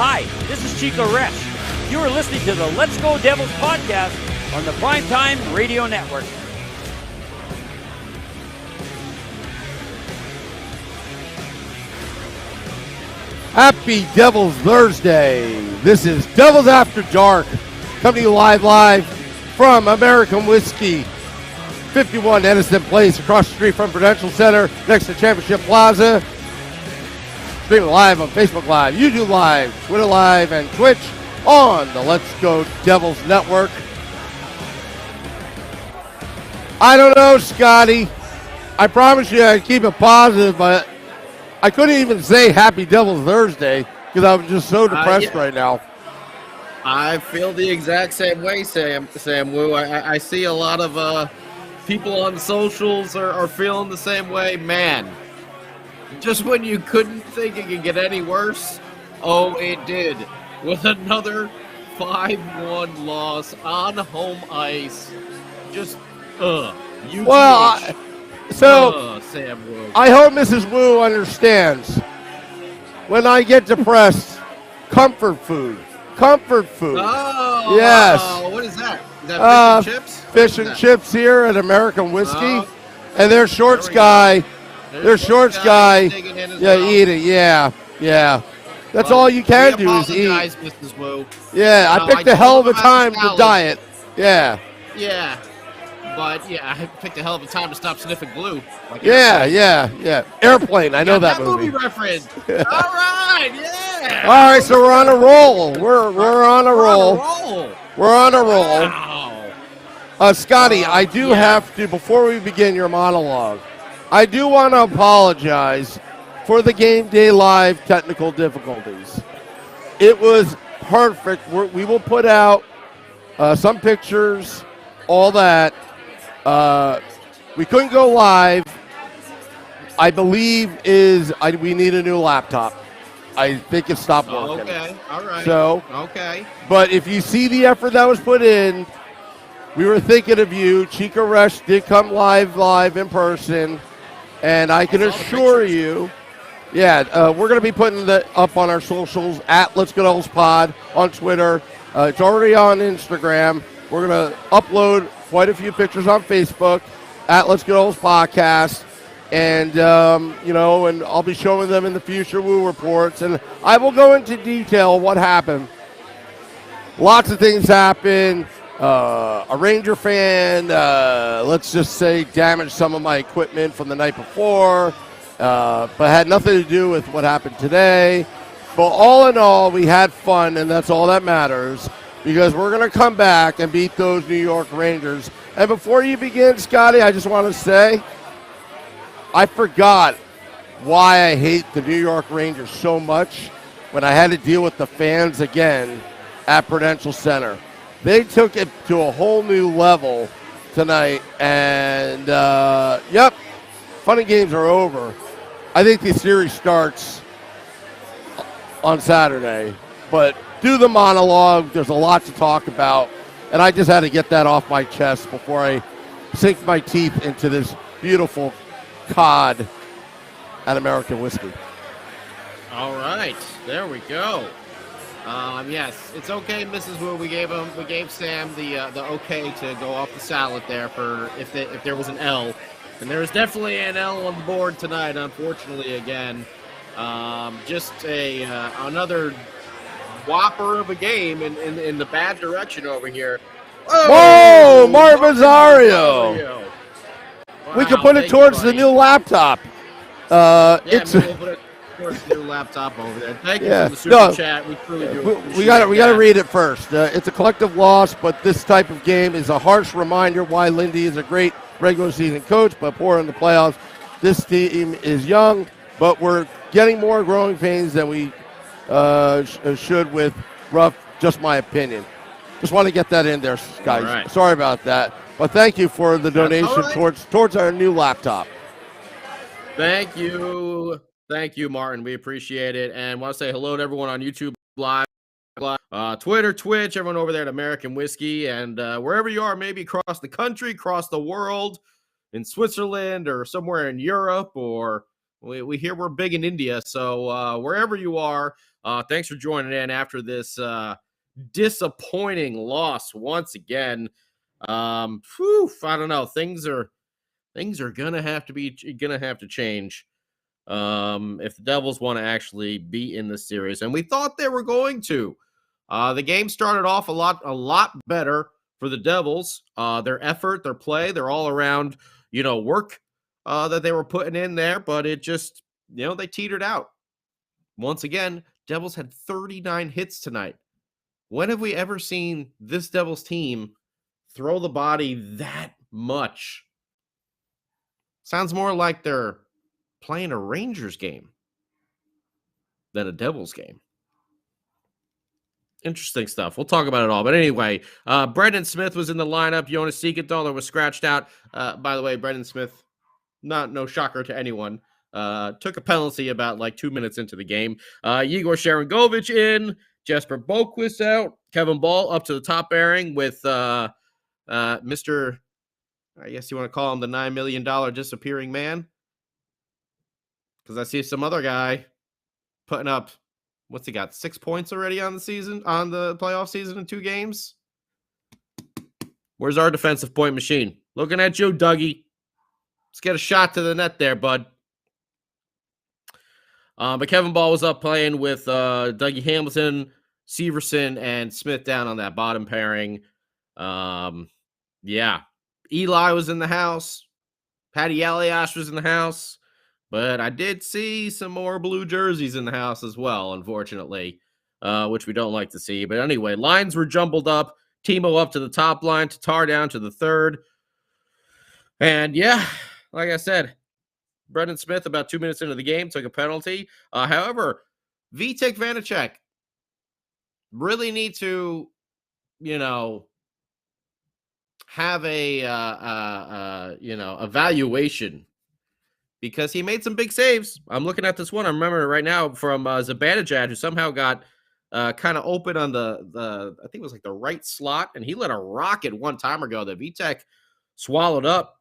Hi, this is Chico Resch. You are listening to the Let's Go Devils podcast on the Primetime Radio Network. Happy Devils Thursday. This is Devils After Dark, coming to you live from American Whiskey, 51 Edison Place, across the street from Prudential Center, next to Championship Plaza. Streaming live on Facebook Live, YouTube Live, Twitter Live, and Twitch on the Let's Go Devils Network. I don't know, Scotty. I promise you I'd keep it positive, but I couldn't even say Happy Devils Thursday because I'm just so depressed right now. I feel the exact same way, Sam Wu. I see a lot of people on socials are feeling the same way. Man, just when you couldn't think it could get any worse, oh, it did. With another 5-1 loss on home ice. Just, you. Well, Sam Wu. I hope Mrs. Wu understands. When I get depressed, comfort food. Comfort food. Oh, yes. What is that? Is that fish and chips? Fish and chips here at American Whiskey. And their shorts guy. Their shorts guy. Yeah, eat it. Yeah. That's all you can do is eat. Mrs. Wu. Yeah, I picked a hell of a time to diet. Yeah. Yeah. But, yeah, I picked a hell of a time to stop sniffing glue. Like Yeah. Airplane, I know that movie. Reference. All right, yeah. All right, so we're on a roll. We're on a roll. We're on a roll. Wow. Scotty, I do have to, before we begin your monologue, I do want to apologize for the Game Day Live technical difficulties. It was perfect. We will put out some pictures, all that. We couldn't go live. I believe we need a new laptop. I think it stopped working. Okay, all right. So, okay. But if you see the effort that was put in, we were thinking of you. Chico Resch did come live in person, and I can assure you, we're going to be putting that up on our socials at Let's Go Devils Pod on Twitter. It's already on Instagram. We're going to upload quite a few pictures on Facebook at Let's Go Devils Podcast. And, and I'll be showing them in the future Woo reports. And I will go into detail what happened. Lots of things happened. A Ranger fan, let's just say, damaged some of my equipment from the night before. But had nothing to do with what happened today. But all in all, we had fun, and that's all that matters. Because we're going to come back and beat those New York Rangers. And before you begin, Scotty, I just want to say, I forgot why I hate the New York Rangers so much when I had to deal with the fans again at Prudential Center. They took it to a whole new level tonight. And, fun and games are over. I think the series starts on Saturday. But do the monologue. There's a lot to talk about. And I just had to get that off my chest before I sink my teeth into this beautiful cod at American Whiskey. All right, there we go. Yes, it's okay, Mrs. Wu. We gave Sam the okay to go off the salad there for if there was an L, and there was definitely an L on the board tonight. Unfortunately, again, just another whopper of a game in the bad direction over here Whoa, Marv Marvin Rosario. We can put it thank you, towards the buddy. new laptop. Yeah, It's maybe we'll put it towards the new laptop over there. Thank you yeah. for the super chat. We truly do We got appreciate to that. read it first. It's a collective loss, but this type of game is a harsh reminder why Lindy is a great regular season coach, but poor in the playoffs. This team is young, but we're getting more growing pains than we should with Ruff. Just my opinion. Just want to get that in there, guys. Right. Sorry about that, but thank you for the donation right. towards our new laptop. Thank you, Martin. We appreciate it, and want to say hello to everyone on YouTube Live, Twitter, Twitch, everyone over there at American Whiskey, and wherever you are, maybe across the country, across the world, in Switzerland or somewhere in Europe, or we hear we're big in India. So wherever you are, thanks for joining in after this disappointing loss once again. I don't know. Things are gonna have to change if the Devils want to actually be in the series, and we thought they were going to. The game started off a lot better for the Devils. Their effort, their play, their all around work that they were putting in there, but it just they teetered out. Once again, Devils had 39 hits tonight. When have we ever seen this Devils team throw the body that much? Sounds more like they're playing a Rangers game than a Devils game. Interesting stuff. We'll talk about it all. But anyway, Brendan Smith was in the lineup. Jonas Siegenthaler was scratched out. By the way, Brendan Smith, no shocker to anyone, took a penalty about 2 minutes into the game. Igor Sharangovich in. Jesper Boquist out. Kevin Ball up to the top pairing with Mr. I guess you want to call him the $9 million disappearing man. Because I see some other guy putting up, what's he got, 6 points already on the playoff season in 2 games? Where's our defensive point machine? Looking at you, Dougie. Let's get a shot to the net there, bud. But Kevin Ball was up playing with Dougie Hamilton, Severson, and Smith down on that bottom pairing. Yeah. Eli was in the house. Patty Eliash was in the house. But I did see some more blue jerseys in the house as well, unfortunately, which we don't like to see. But anyway, lines were jumbled up. Timo up to the top line, Tatar down to the third. And yeah, like I said, Brendan Smith, about 2 minutes into the game, took a penalty. However, Vitek Vanacek really need to, have a evaluation, because he made some big saves. I'm looking at this one. I remember it right now from Zibanejad, who somehow got kind of open on the I think it was the right slot, and he let a rocket one time ago that Vitek swallowed up.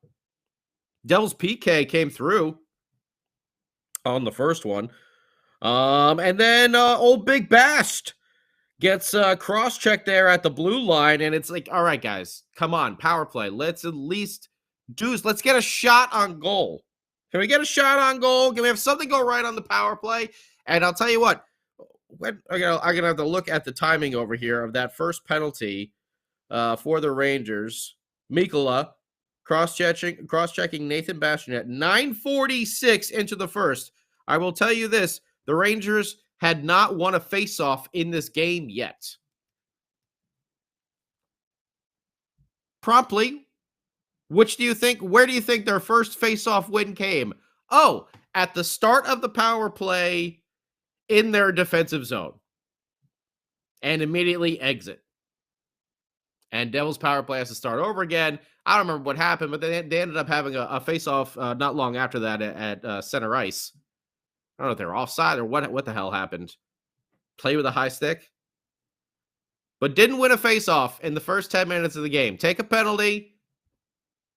Devils PK came through on the first one. And then old Big Bast gets cross-checked there at the blue line, and it's all right, guys, come on, power play. Let's at least let's get a shot on goal. Can we get a shot on goal? Can we have something go right on the power play? And I'll tell you what, I'm gonna have to look at the timing over here of that first penalty for the Rangers. Mikkola cross-checking Nathan Bastian at 9:46 into the first. I will tell you this, the Rangers had not won a faceoff in this game yet. Promptly, where do you think their first faceoff win came? Oh, at the start of the power play in their defensive zone. And immediately exit. And Devils power play has to start over again. I don't remember what happened, but they ended up having a face-off not long after that at center ice. I don't know if they were offside or what the hell happened. Play with a high stick. But didn't win a face-off in the first 10 minutes of the game. Take a penalty,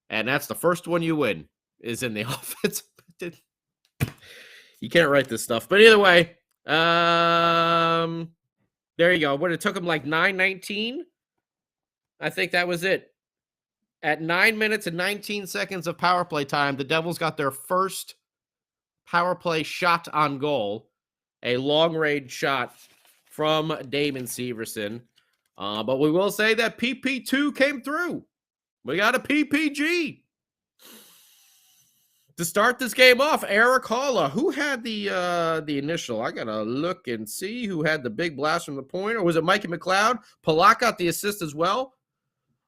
and that's the first one you win, is in the offense. You can't write this stuff. But either way, there you go. What, it took them 9:19? I think that was it. At 9 minutes and 19 seconds of power play time, the Devils got their first power play shot on goal. A long-range shot from Damon Severson. But we will say that PP2 came through. We got a PPG. To start this game off, Eric Halla. Who had the initial? I gotta look and see who had the big blast from the point, or was it Mikey McLeod? Palak got the assist as well.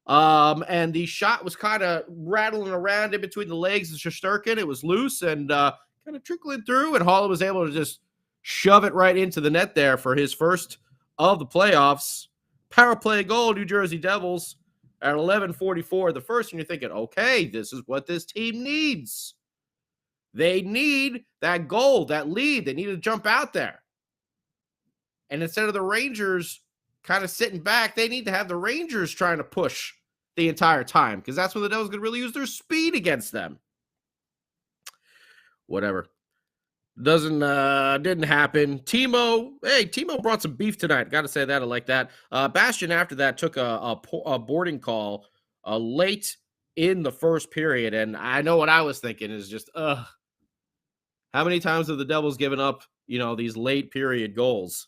And the shot was kind of rattling around in between the legs of Shesterkin. It was loose and kind of trickling through, and Halla was able to just shove it right into the net there for his first of the playoffs. Power play goal, New Jersey Devils at 11:44 the first, and you're thinking, okay, this is what this team needs. They need that goal, that lead. They need to jump out there. And instead of the Rangers kind of sitting back, they need to have the Rangers trying to push the entire time, because that's when the Devils could really use their speed against them. Whatever. Didn't happen. Timo brought some beef tonight. Got to say that. I like that. Bastian after that took a boarding call late in the first period, and I know what I was thinking is just, how many times have the Devils given up, these late period goals?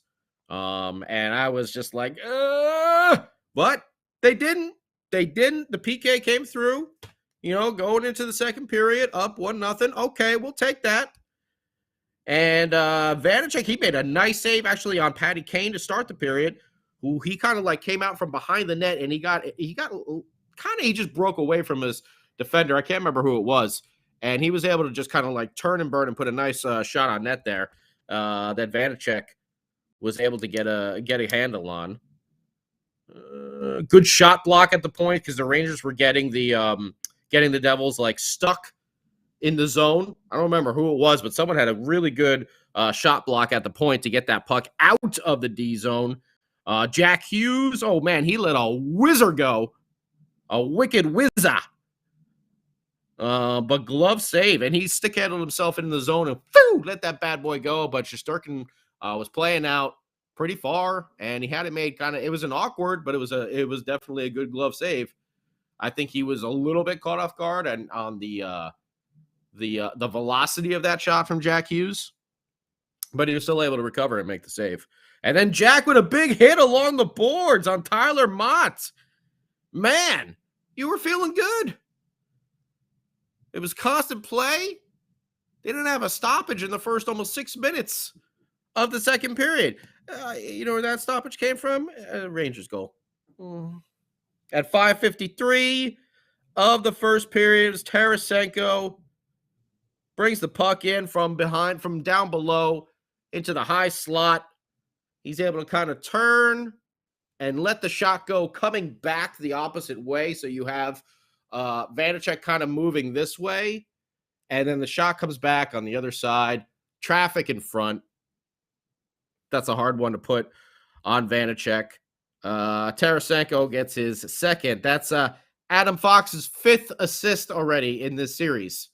And I was just like, but they didn't. The PK came through, going into the second period, up 1-0. Okay, we'll take that. And Vanacek, he made a nice save actually on Patty Kane to start the period, who he kind of like came out from behind the net, and he just broke away from his defender. I can't remember who it was. And he was able to just kind of like turn and burn and put a nice shot on net there that Vanacek was able to get a handle on. Good shot block at the point, because the Rangers were getting the Devils like stuck in the zone. I don't remember who it was, but someone had a really good shot block at the point to get that puck out of the D zone. Jack Hughes, oh man, he let a whizzer go, a wicked whizzer. But glove save, and he stick-handled himself into the zone and let that bad boy go. But Shesterkin was playing out pretty far, and he had it made it was an awkward, but it was definitely a good glove save. I think he was a little bit caught off guard and on the velocity of that shot from Jack Hughes, but he was still able to recover and make the save. And then Jack with a big hit along the boards on Tyler Mott. Man, you were feeling good. It was constant play. They didn't have a stoppage in the first almost 6 minutes of the second period. You know where that stoppage came from? Rangers goal. At 5:53 of the first period, Tarasenko brings the puck in from down below into the high slot. He's able to kind of turn and let the shot go coming back the opposite way. So you have Vanacek kind of moving this way, and then the shot comes back on the other side. Traffic in front. That's a hard one to put on Vanacek. Tarasenko gets his second. That's Adam Fox's 5th assist already in this series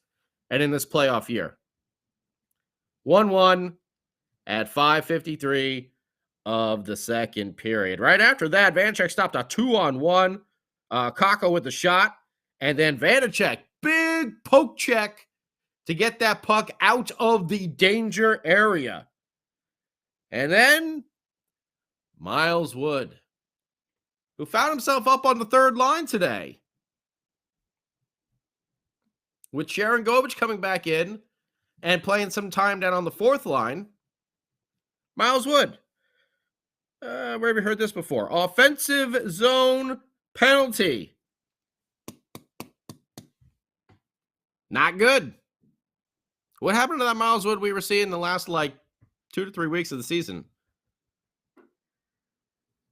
and in this playoff year. 1-1 at 5:53 of the second period. Right after that, Vanacek stopped a 2-on-1. Kakko with the shot. And then Vanacek, big poke check to get that puck out of the danger area. And then Miles Wood, who found himself up on the third line today, with Sharon Govich coming back in and playing some time down on the fourth line. Miles Wood, where have you heard this before? Offensive zone penalty. Not good. What happened to that Miles Wood we were seeing the last 2 to 3 weeks of the season?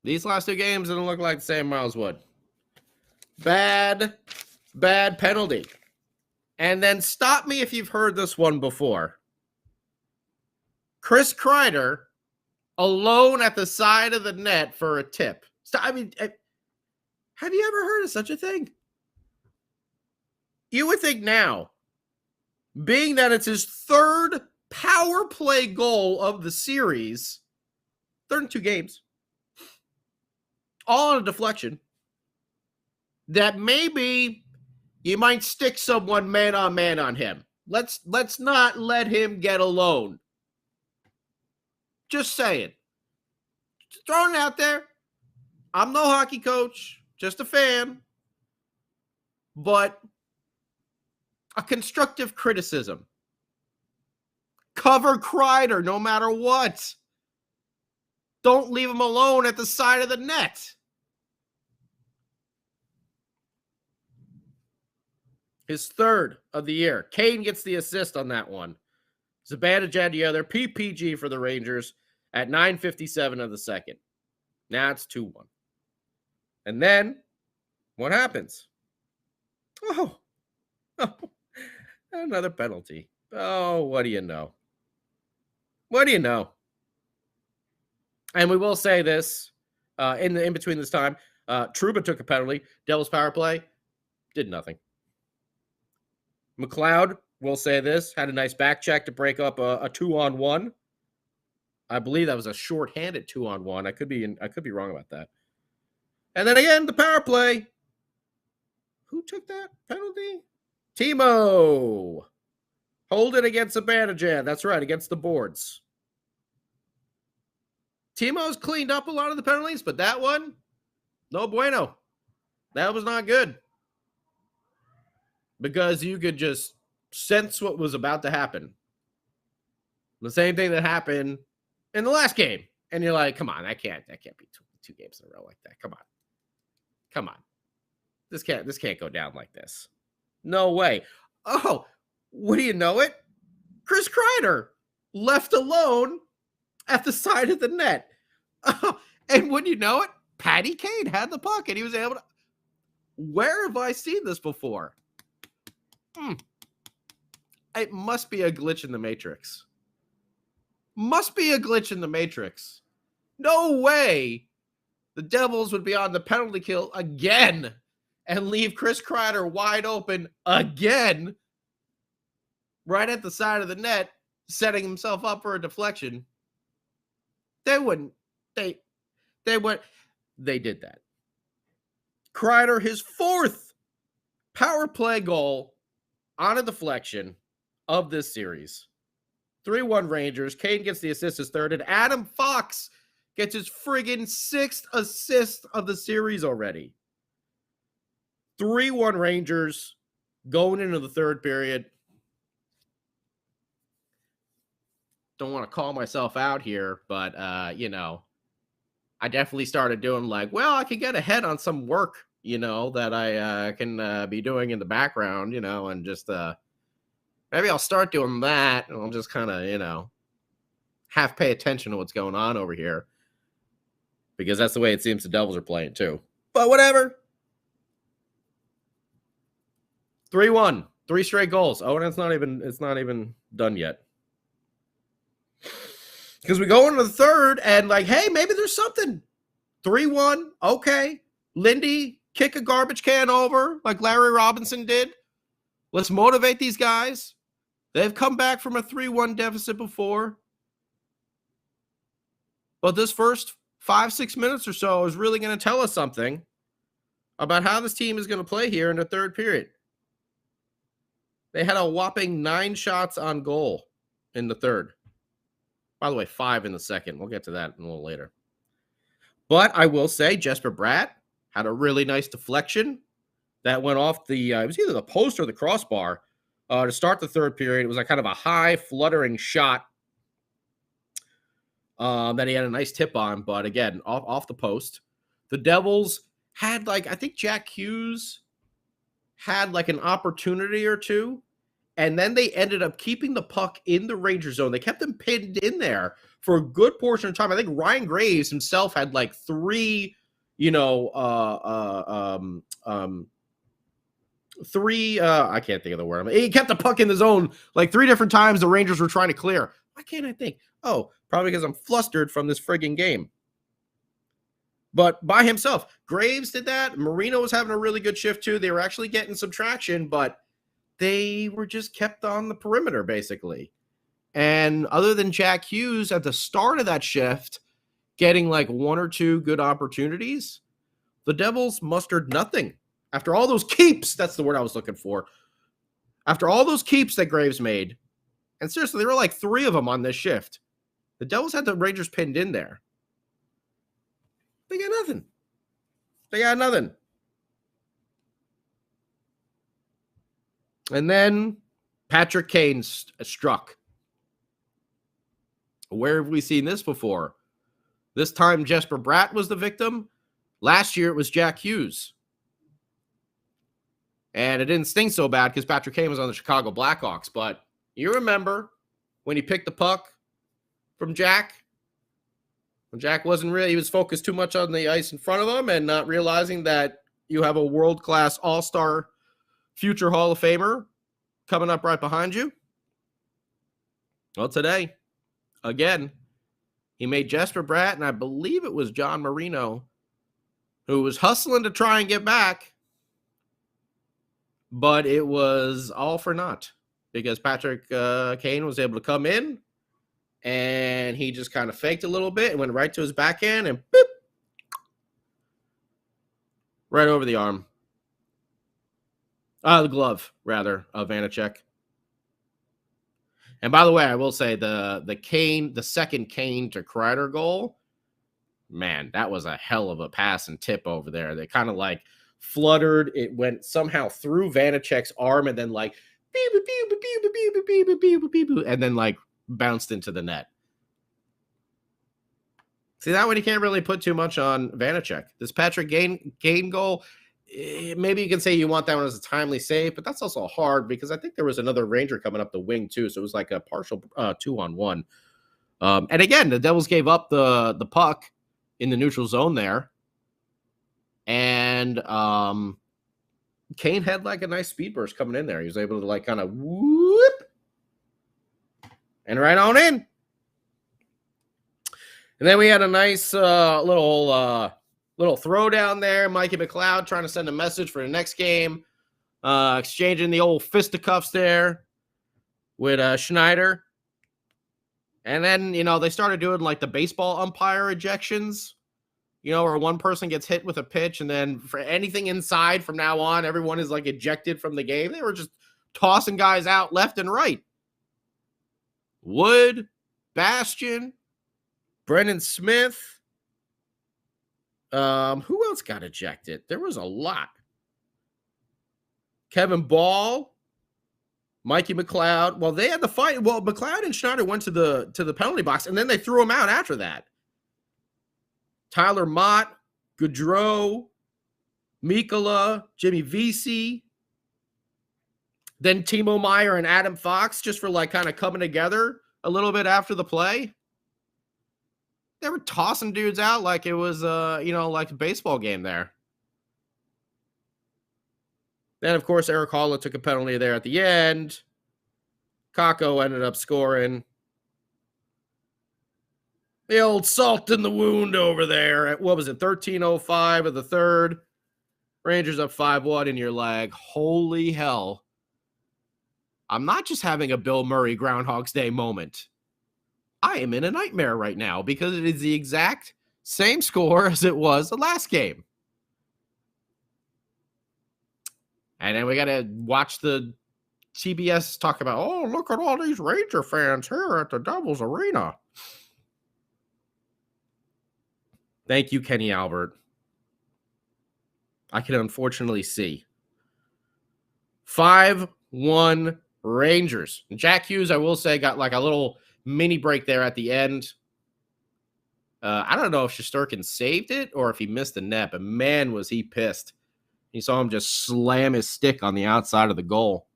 These last 2 games didn't look like the same Miles Wood. Bad penalty. And then stop me if you've heard this one before. Chris Kreider alone at the side of the net for a tip. Have you ever heard of such a thing? You would think now, being that it's his 3rd power play goal of the series, 3rd in 2 games, all on a deflection, that maybe you might stick someone man on him. Let's not let him get alone. Just saying. Just throwing it out there. I'm no hockey coach, just a fan, but a constructive criticism. Cover Kreider no matter what. Don't leave him alone at the side of the net. His third of the year. Kane gets the assist on that one. Zibanejad the other. PPG for the Rangers at 9:57 of the second. Now it's 2-1. And then, what happens? Oh, another penalty. Oh, what do you know? What do you know? And we will say this in between this time. Trouba took a penalty. Devils power play did nothing. McLeod, will say this, had a nice back check to break up a 2-on-1. I believe that was a short-handed 2-on-1. I could be wrong about that. And then again, the power play. Who took that penalty? Timo. Hold it against Zibanejad. That's right, against the boards. Timo's cleaned up a lot of the penalties, but that one, no bueno. That was not good. Because you could just sense what was about to happen. The same thing that happened in the last game. And you're like, come on, that can't be two games in a row like that. Come on. This can't go down like this. No way. Oh, what do you know it? Chris Kreider left alone at the side of the net. And wouldn't you know it? Patty Kane had the puck and he was able to. Where have I seen this before? It must be a glitch in the Matrix. Must be a glitch in the Matrix. No way the Devils would be on the penalty kill again and leave Chris Kreider wide open again right at the side of the net, setting himself up for a deflection. They wouldn't. They did that. Kreider, his fourth power play goal on a deflection of this series. 3-1 Rangers. Kane gets the assist, his third, and Adam Fox gets his friggin' sixth assist of the series already. 3-1 Rangers going into the third period. Don't want to call myself out here, but, I definitely started doing like, well, I could get ahead on some work, that I can be doing in the background, and just maybe I'll start doing that, and I'll just kind of, half pay attention to what's going on over here, because that's the way it seems the Devils are playing too. But whatever. 3-1, 3 straight goals. Oh, and it's not even done yet. Because we go into the third and like, hey, maybe there's something. 3-1, okay. Lindy, kick a garbage can over like Larry Robinson did. Let's motivate these guys. They've come back from a 3-1 deficit before. But this first 5-6 minutes or so is really going to tell us something about how this team is going to play here in the third period. They had a whopping 9 shots on goal in the third. By the way, 5 in the second. We'll get to that a little later. But I will say Jesper Bratt had a really nice deflection that went off the, it was either the post or the crossbar to start the third period. It was like kind of a high fluttering shot that he had a nice tip on. But again, off the post. The Devils had I think Jack Hughes had like an opportunity or two. And then they ended up keeping the puck in the Ranger zone. They kept them pinned in there for a good portion of time. I think Ryan Graves himself had like 3, I can't think of the word. He kept the puck in the zone like 3 different times the Rangers were trying to clear. Why can't I think? Oh, probably because I'm flustered from this friggin' game. But by himself, Graves did that. Marino was having a really good shift too. They were actually getting some traction, but they were just kept on the perimeter, basically. And other than Jack Hughes at the start of that shift, getting like 1 or 2 good opportunities, the Devils mustered nothing. After all those keeps, that's the word I was looking for. After all those keeps that Graves made, and seriously, there were like 3 of them on this shift. The Devils had the Rangers pinned in there. They got nothing. They got nothing. And then Patrick Kane struck. Where have we seen this before? This time Jesper Bratt was the victim. Last year it was Jack Hughes. And it didn't sting so bad because Patrick Kane was on the Chicago Blackhawks. But you remember when he picked the puck from Jack? When Jack wasn't really, he was focused too much on the ice in front of him and not realizing that you have a world-class all-star future Hall of Famer coming up right behind you. Well, today, again, he made Jesper Bratt, and I believe it was John Marino, who was hustling to try and get back, but it was all for naught because Patrick Kane was able to come in, and he just kind of faked a little bit and went right to his backhand and boop, right over the arm. The glove, rather, of Vanacek. And by the way, I will say the second Kane to Kreider goal, man, that was a hell of a pass and tip over there. They kind of like fluttered. It went somehow through Vanacek's arm and then like and then like bounced into the net. See, that one you can't really put too much on Vanacek. This Patrick Kane goal, maybe you can say you want that one as a timely save, but that's also hard because I think there was another Ranger coming up the wing too, so it was like a partial 2-on-1. And again, the Devils gave up the puck in the neutral zone there, and Kane had like a nice speed burst coming in there. He was able to like kind of whoop and right on in. And then we had a nice little throw down there. Mikey McLeod trying to send a message for the next game. Exchanging the old fisticuffs there with Schneider. And then, they started doing like the baseball umpire ejections, where one person gets hit with a pitch and then for anything inside from now on, everyone is like ejected from the game. They were just tossing guys out left and right. Wood, Bastian, Brendan Smith. Who else got ejected? There was a lot. Kevin Ball, Mikey McLeod. Well, they had the fight. Well, McLeod and Schneider went to the penalty box, and then they threw him out after that. Tyler Mott, Gaudreau, Mikkola, Jimmy Vesey. Then Timo Meyer and Adam Fox just for like kind of coming together a little bit after the play. They were tossing dudes out like it was, like a baseball game there. Then, of course, Eric Holla took a penalty there at the end. Kakko ended up scoring. The old salt in the wound over there at, 13:05 of the third. Rangers up 5-1, and you're like, holy hell. I'm not just having a Bill Murray Groundhog's Day moment. I am in a nightmare right now because it is the exact same score as it was the last game. And then we got to watch the CBS talk about, oh, look at all these Ranger fans here at the Devils Arena. Thank you, Kenny Albert. I can unfortunately see. 5-1 Rangers. And Jack Hughes, I will say, got like a little mini break there at the end. I don't know if Shesterkin saved it or if he missed the net, but man, was he pissed. You saw him just slam his stick on the outside of the goal.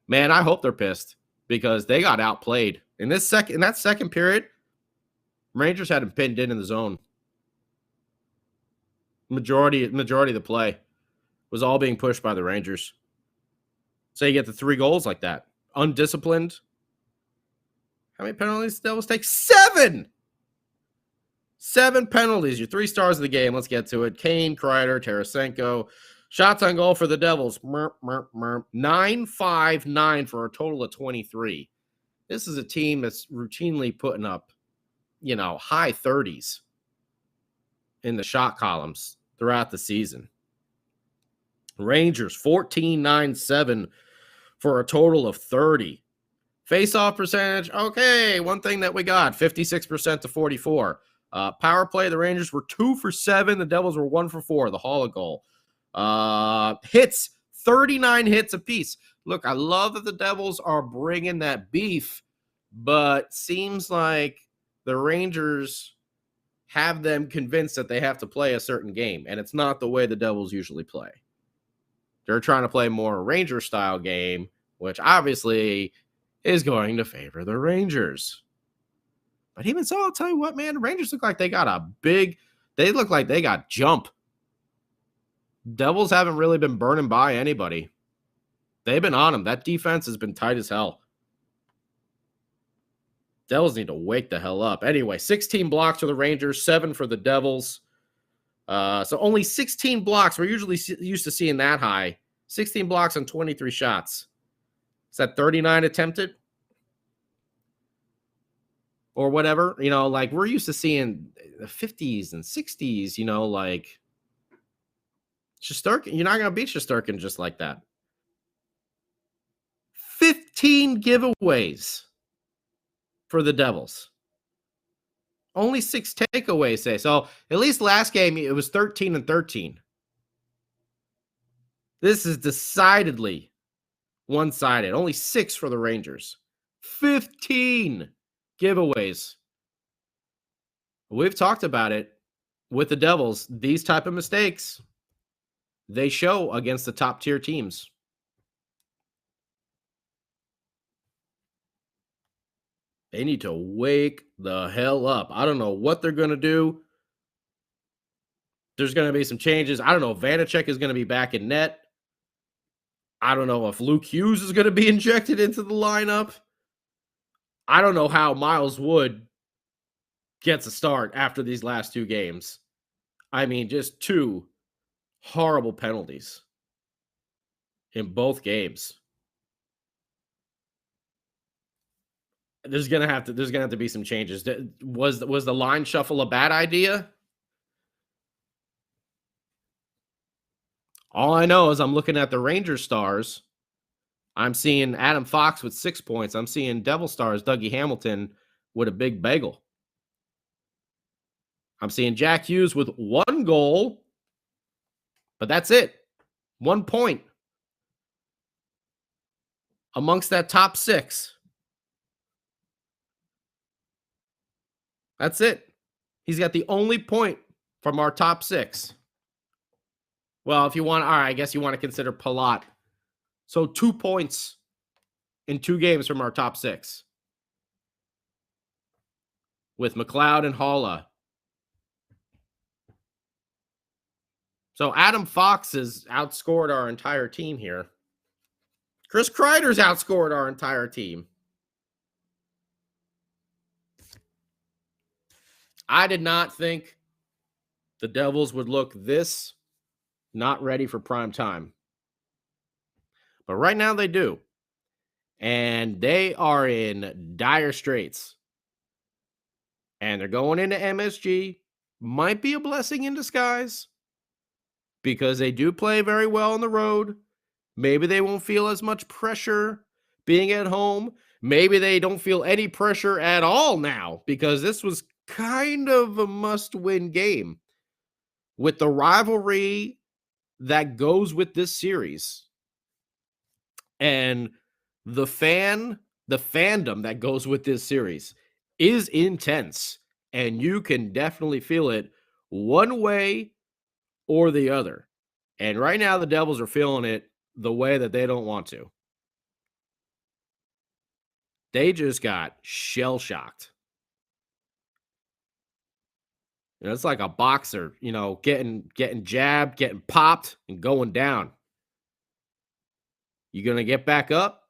Man, I hope they're pissed because they got outplayed. In that second period, Rangers had him pinned in the zone. Majority of the play was all being pushed by the Rangers. So you get the 3 goals like that. Undisciplined. How many penalties did the Devils take? 7! 7 penalties. Your 3 stars of the game. Let's get to it. Kane, Kreider, Tarasenko. Shots on goal for the Devils. 9-5-9 for a total of 23. This is a team that's routinely putting up, high 30s in the shot columns throughout the season. Rangers, 14-9-7 for a total of 30. Face-off percentage, okay, one thing that we got, 56% to 44. Power play, the Rangers were 2 for 7. The Devils were 1 for 4, the Hall goal. Hits, 39 hits apiece. Look, I love that the Devils are bringing that beef, but seems like the Rangers have them convinced that they have to play a certain game, and it's not the way the Devils usually play. They're trying to play more Ranger-style game, which obviously is going to favor the Rangers. But even so, I'll tell you what, man, the Rangers look like they got they look like they got jump. Devils haven't really been burning by anybody. They've been on them. That defense has been tight as hell. Devils need to wake the hell up. Anyway, 16 blocks for the Rangers, 7 for the Devils. So only 16 blocks. We're usually used to seeing that high. 16 blocks on 23 shots. Is that 39 attempted? Or whatever, like we're used to seeing the 50s and 60s, like Shesterkin. You're not going to beat Shesterkin just like that. 15 giveaways for the Devils. Only 6 takeaways, say. So at least last game, it was 13-13. This is decidedly one-sided. Only 6 for the Rangers. 15 giveaways. We've talked about it with the Devils. These type of mistakes, they show against the top tier teams. They need to wake the hell up. I don't know what they're going to do. There's going to be some changes. I don't know if Vanacek is going to be back in net. I don't know if Luke Hughes is going to be injected into the lineup. I don't know how Miles Wood gets a start after these last 2 games. I mean, just 2 horrible penalties in both games. There's gonna have to be some changes. Was the line shuffle a bad idea? All I know is I'm looking at the Rangers stars. I'm seeing Adam Fox with 6 points. I'm seeing Devil stars Dougie Hamilton with a big bagel. I'm seeing Jack Hughes with 1 goal, but that's it. 1 point amongst that top 6. That's it. He's got the only point from our top 6. Well, if you want, all right, I guess you want to consider Palat. So 2 points in 2 games from our top 6. With McLeod and Halla. So Adam Fox has outscored our entire team here. Chris Kreider's outscored our entire team. I did not think the Devils would look this not ready for prime time. But right now they do. And they are in dire straits. And they're going into MSG. Might be a blessing in disguise. Because they do play very well on the road. Maybe they won't feel as much pressure being at home. Maybe they don't feel any pressure at all now. Because this was kind of a must-win game. With the rivalry that goes with this series. And the fandom that goes with this series is intense. And you can definitely feel it one way or the other. And right now the Devils are feeling it the way that they don't want to. They just got shell-shocked. It's like a boxer, getting jabbed, getting popped, and going down. You going to get back up?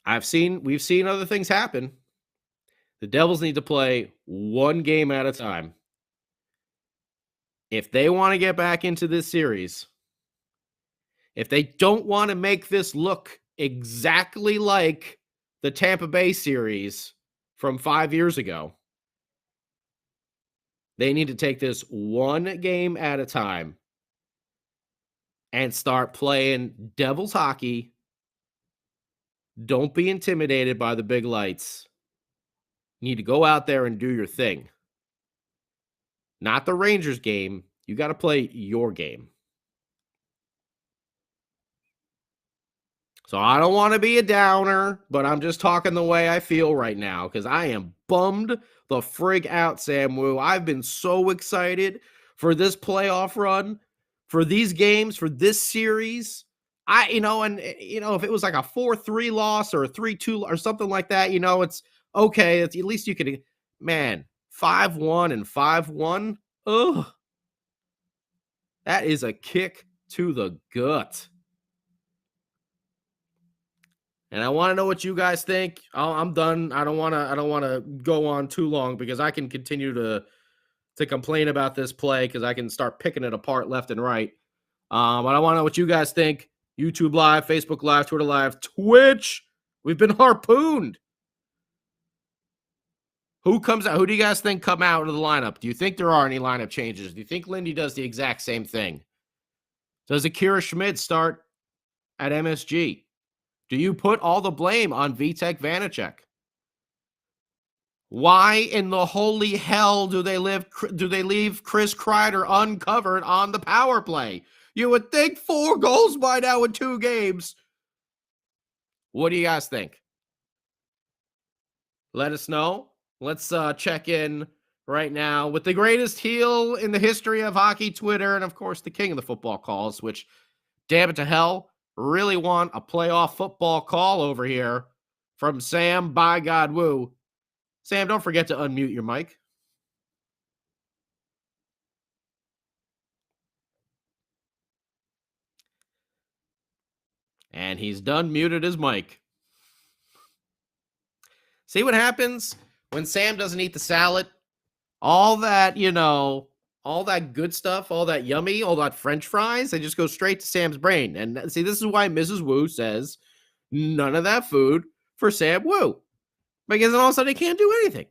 We've seen other things happen. The Devils need to play 1 game at a time. If they want to get back into this series, if they don't want to make this look exactly like the Tampa Bay series from 5 years ago, they need to take this 1 game at a time and start playing Devils hockey Don't be intimidated by the big lights. You need to go out there and do your thing. Not the Rangers game. You got to play your game. So I don't want to be a downer, but I'm just talking the way I feel right now because I am bummed the frig out, Sam Wu. I've been so excited for this playoff run, for these games, for this series. If it was like a 4-3 loss or a 3-2 or something like that, it's okay. At least you could, man, 5-1 and 5-1. Ugh. That is a kick to the gut. And I want to know what you guys think. I'm done. I don't want to go on too long because I can continue to complain about this play because I can start picking it apart left and right. But I want to know what you guys think. YouTube Live, Facebook Live, Twitter Live, Twitch. We've been harpooned. Who comes out? Who do you guys think come out of the lineup? Do you think there are any lineup changes? Do you think Lindy does the exact same thing? Does Akira Schmid start at MSG? Do you put all the blame on Vitek Vanacek? Why in the holy hell do they leave Chris Kreider uncovered on the power play? You would think 4 goals by now in 2 games. What do you guys think? Let us know. Let's check in right now with the greatest heel in the history of hockey Twitter and, of course, the king of the football calls, which, damn it to hell, really want a playoff football call over here from Sam by God Woo. Sam, don't forget to unmute your mic. And he's done muted his mic. See what happens when Sam doesn't eat the salad? All that, all that good stuff, all that yummy, all that French fries, they just go straight to Sam's brain. And see, this is why Mrs. Wu says none of that food for Sam Wu. Because then all of a sudden he can't do anything.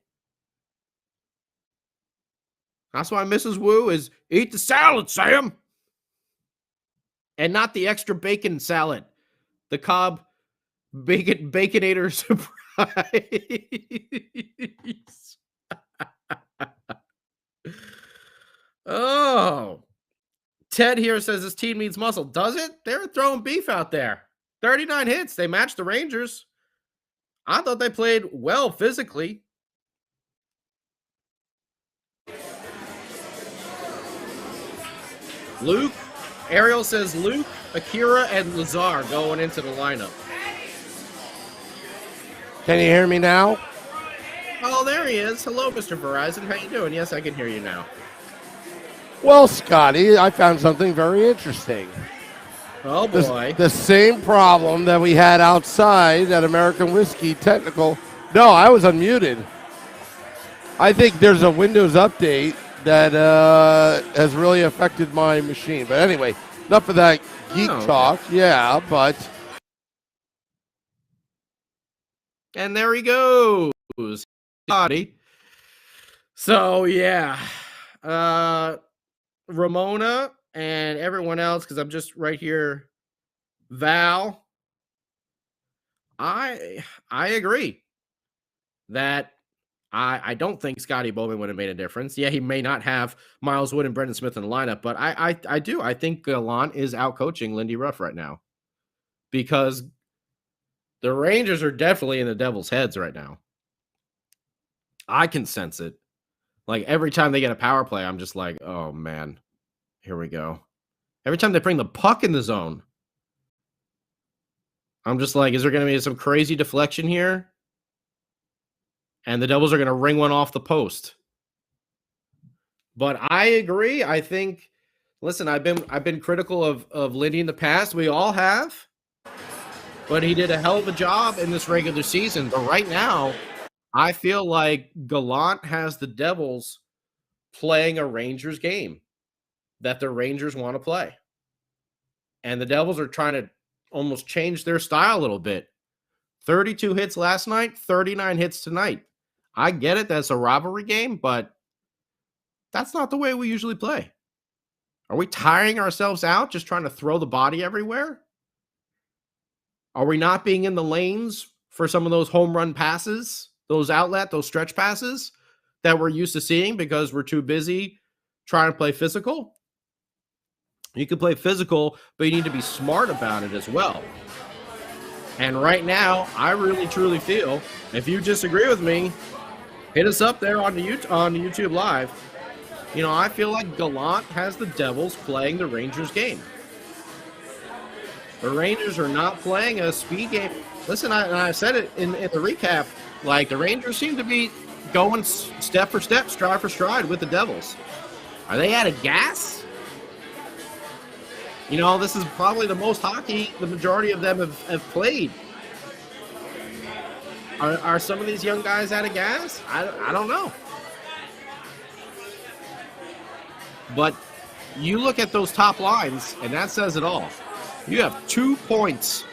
That's why Mrs. Wu is eat the salad, Sam. And not the extra bacon salad. The Cobb Baconator surprise. Oh. Ted here says his team needs muscle. Does it? They're throwing beef out there. 39 hits. They matched the Rangers. I thought they played well physically. Luke. Ariel says Luke, Akira, and Lazar going into the lineup. Can you hear me now? Oh, there he is. Hello, Mr. Verizon. How you doing? Yes, I can hear you now. Well, Scotty, I found something very interesting. Oh, boy. The same problem that we had outside at American Whiskey Technical. No, I was unmuted. I think there's a Windows update that has really affected my machine. But anyway, enough of that geek talk. Yeah, but... And there he goes. So, yeah. Ramona and everyone else, because I'm just right here. Val. I agree that I don't think Scotty Bowman would have made a difference. Yeah, he may not have Miles Wood and Brendan Smith in the lineup, but I do. I think Gallant is out coaching Lindy Ruff right now because the Rangers are definitely in the Devils' heads right now. I can sense it. Like every time they get a power play, I'm just like, oh man, here we go. Every time they bring the puck in the zone, I'm just like, is there going to be some crazy deflection here? And the Devils are going to ring one off the post. But I agree. I think, listen, I've been critical of Lindy in the past. We all have. But he did a hell of a job in this regular season. But right now, I feel like Gallant has the Devils playing a Rangers game that the Rangers want to play. And the Devils are trying to almost change their style a little bit. 32 hits last night, 39 hits tonight. I get it. That's a rivalry game, but that's not the way we usually play. Are we tiring ourselves out just trying to throw the body everywhere? Are we not being in the lanes for some of those home run passes, those stretch passes that we're used to seeing because we're too busy trying to play physical? You can play physical, but you need to be smart about it as well. And right now, I really, truly feel, if you disagree with me, hit us up there on the YouTube Live. You know, I feel like Gallant has the Devils playing the Rangers game. The Rangers are not playing a speed game. Listen, I said it in the recap, like the Rangers seem to be going step for step, stride for stride with the Devils. Are they out of gas? You know, this is probably the most hockey the majority of them have played. Are some of these young guys out of gas? I don't know. But you look at those top lines, and that says it all. You have 2 points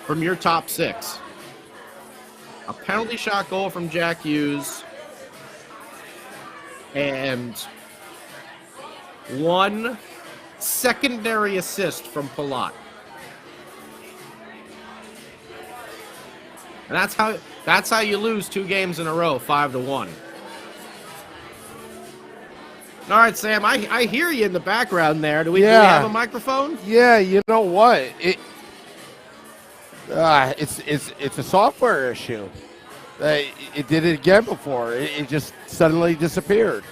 from your top 6. A penalty shot goal from Jack Hughes, and 1 secondary assist from Palat. And that's how you lose 2 games in a row, 5-1. All right, Sam, I hear you in the background there. Do we have a microphone? Yeah, you know what? It's a software issue. It did it again before. It just suddenly disappeared.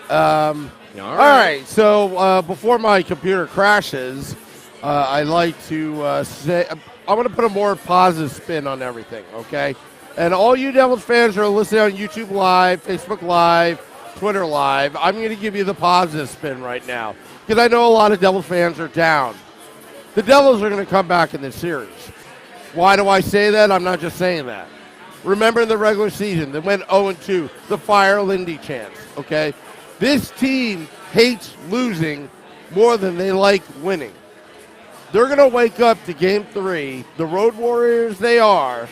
All right. So before my computer crashes, I like to say I'm going to put a more positive spin on everything, okay? And all you Devils fans who are listening on YouTube Live, Facebook Live, Twitter Live, I'm going to give you the positive spin right now because I know a lot of Devils fans are down. The Devils are going to come back in this series. Why do I say that? I'm not just saying that. Remember in the regular season, they went 0-2, the Fire Lindy chance, okay? This team hates losing more than they like winning. They're going to wake up to Game 3, the Road Warriors they are,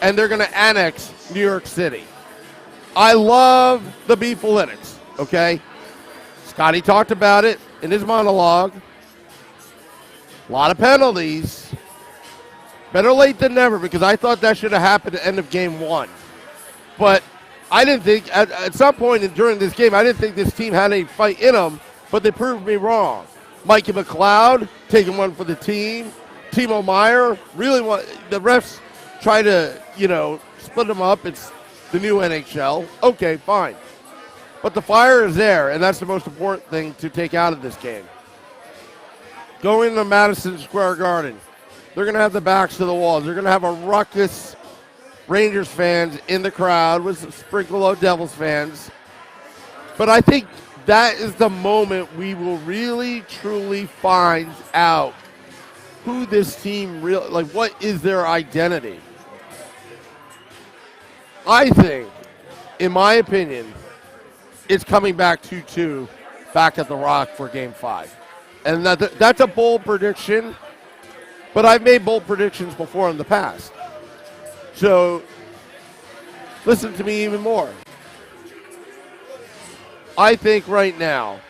and they're going to annex New York City. I love the Beefalitics, okay? Scotty talked about it in his monologue. A lot of penalties. Better late than never because I thought that should have happened at the end of Game 1. But I didn't think, at some point during this game, I didn't think this team had any fight in them, but they proved me wrong. Mikey McLeod taking one for the team. Timo Meyer really the refs try to, split them up. It's the new NHL. Okay, fine. But the fire is there, and that's the most important thing to take out of this game. Going to Madison Square Garden, they're going to have the backs to the walls. They're going to have a ruckus Rangers fans in the crowd with a sprinkle of Devils fans. But I think that is the moment we will really, truly find out who this team what is their identity. I think, in my opinion, it's coming back 2-2 back at the Rock for Game 5. And that's a bold prediction, but I've made bold predictions before in the past. So listen to me even more. I think right now,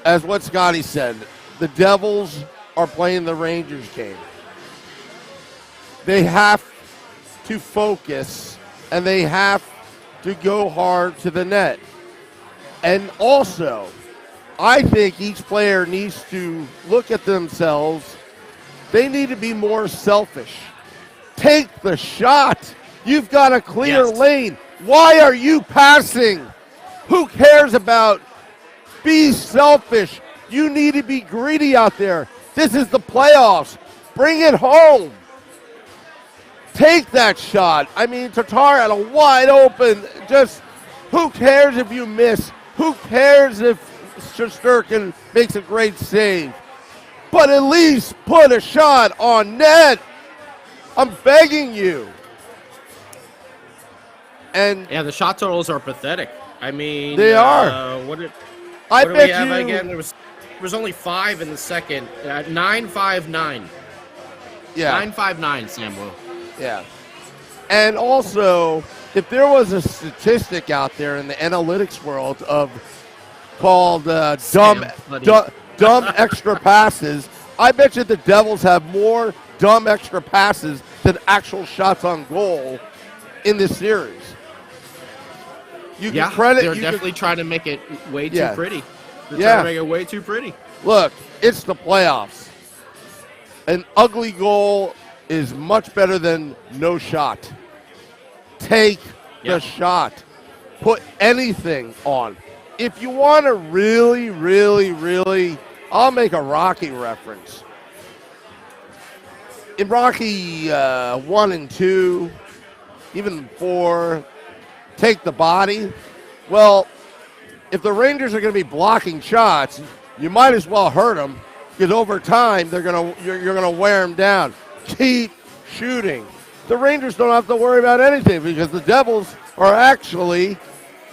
as what Scotty said, the Devils are playing the Rangers game. They have to focus, and they have to go hard to the net. And also, I think each player needs to look at themselves. They need to be more selfish. Take the shot. You've got a clear lane. Why are you passing? Who cares about? Be selfish. You need to be greedy out there. This is the playoffs. Bring it home. Take that shot. I mean, Tatar had a wide open. Just who cares if you miss? Who cares if Shesterkin makes a great save? But at least put a shot on net. I'm begging you. And yeah, the shot totals are pathetic. I mean, they are. What do I we bet have you again? There was only 5 in the second. 9-5-9. Yeah. 9-5-9, Samuel. Yeah. And also, if there was a statistic out there in the analytics world called dumb extra passes, I bet you the Devils have more dumb extra passes than actual shots on goal in this series. You can credit. They're definitely trying to make it way too pretty. They're trying to make it way too pretty. Look, it's the playoffs. An ugly goal is much better than no shot. Take the shot. Put anything on. If you want to really, really, really, I'll make a Rocky reference. In Rocky 1 and 2, even 4, take the body. Well, if the Rangers are going to be blocking shots, you might as well hurt them, because over time you're going to wear them down. Keep shooting. The Rangers don't have to worry about anything, because the Devils are actually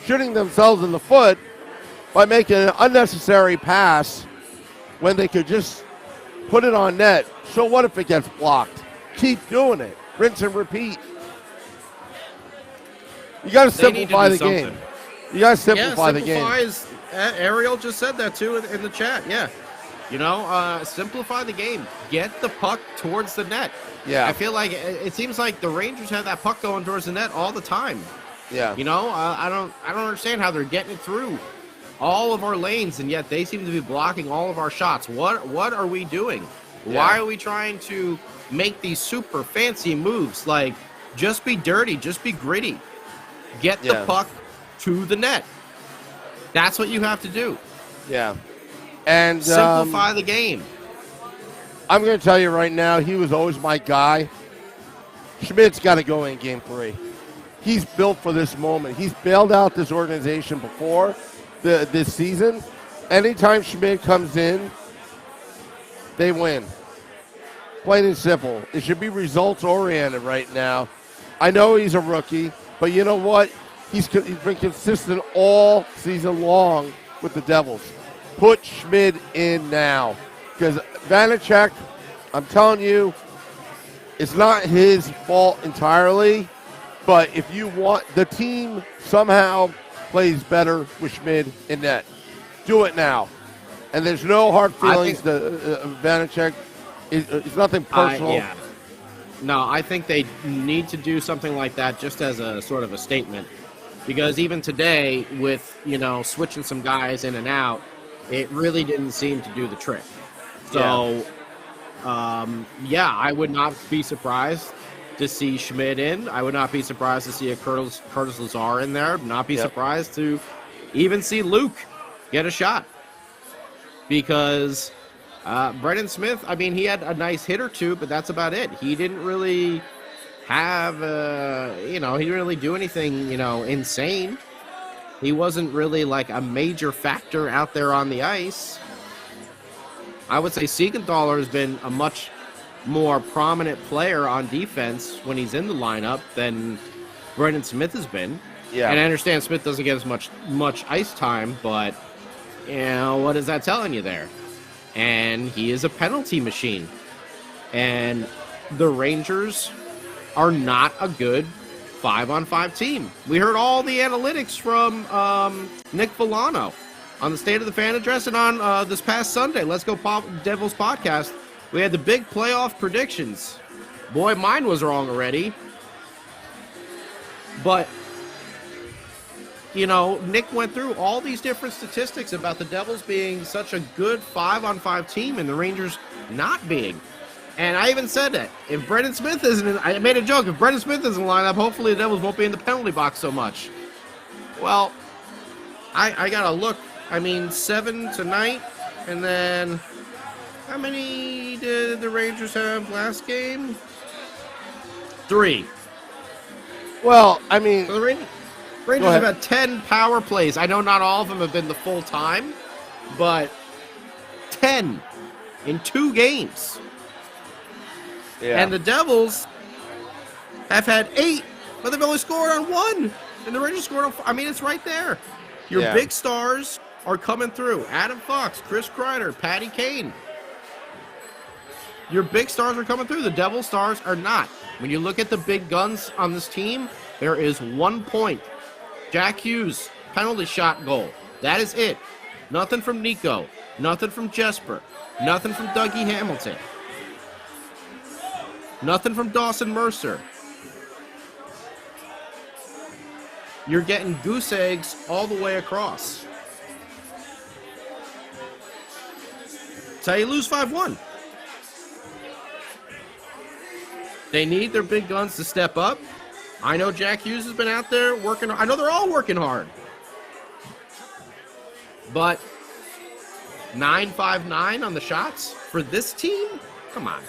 shooting themselves in the foot by making an unnecessary pass when they could just put it on net. So what if it gets blocked? Keep doing it. Rinse and repeat. You got to simplify the game. You got to simplify the game. Ariel just said that too in the chat. Yeah. Simplify the game. Get the puck towards the net. Yeah. I feel like it seems like the Rangers have that puck going towards the net all the time. Yeah. I don't understand how they're getting it through all of our lanes, and yet they seem to be blocking all of our shots. What are we doing? Yeah. Why are we trying to make these super fancy moves? Like, just be dirty, just be gritty. Get the puck to the net. That's what you have to do. Yeah. And simplify the game. I'm going to tell you right now, he was always my guy. Schmidt's got to go in Game 3. He's built for this moment. He's bailed out this organization before this season. Anytime Schmidt comes in, they win. Plain and simple. It should be results-oriented right now. I know he's a rookie, but you know what? He's been consistent all season long with the Devils. Put Schmidt in now. Because Vanacek, I'm telling you, it's not his fault entirely, but if you want, the team somehow plays better with Schmidt in net. Do it now. And there's no hard feelings to Vanacek. It's nothing personal. No, I think they need to do something like that just as a sort of a statement. Because even today, with, switching some guys in and out, it really didn't seem to do the trick. So, I would not be surprised to see Schmidt in. I would not be surprised to see a Curtis Lazar in there. Not be surprised to even see Luke get a shot. Because Brendan Smith, he had a nice hit or two, but that's about it. He didn't really have, he didn't really do anything, insane. He wasn't really like a major factor out there on the ice. I would say Siegenthaler has been a much more prominent player on defense when he's in the lineup than Brendan Smith has been. Yeah. And I understand Smith doesn't get as much ice time, but, what is that telling you there? And he is a penalty machine. And the Rangers are not a good 5-on-5 team. We heard all the analytics from Nick Villano on the State of the Fan Address, and on this past Sunday, Let's Go Devils podcast, we had the big playoff predictions. Boy, mine was wrong already. But, Nick went through all these different statistics about the Devils being such a good 5-on-5 team and the Rangers not being. And I even said that if Brendan Smith isn't in, I made a joke, if Brendan Smith isn't in the lineup, hopefully the Devils won't be in the penalty box so much. Well, I got to look. 7 tonight, and then how many did the Rangers have last game? 3. Well, So the Rangers have had 10 power plays. I know not all of them have been the full time, but 10 in 2 games. Yeah. And the Devils have had 8, but they've only scored on 1. And the Rangers scored on it's right there. Your big stars are coming through. Adam Fox, Chris Kreider, Patty Kane. Your big stars are coming through. The Devil stars are not. When you look at the big guns on this team, there is 1 point. Jack Hughes, penalty shot goal. That is it. Nothing from Nico. Nothing from Jesper. Nothing from Dougie Hamilton. Nothing from Dawson Mercer. You're getting goose eggs all the way across. That's how you lose 5-1. They need their big guns to step up. I know Jack Hughes has been out there working. I know they're all working hard. But 9-5-9 on the shots for this team? Come on.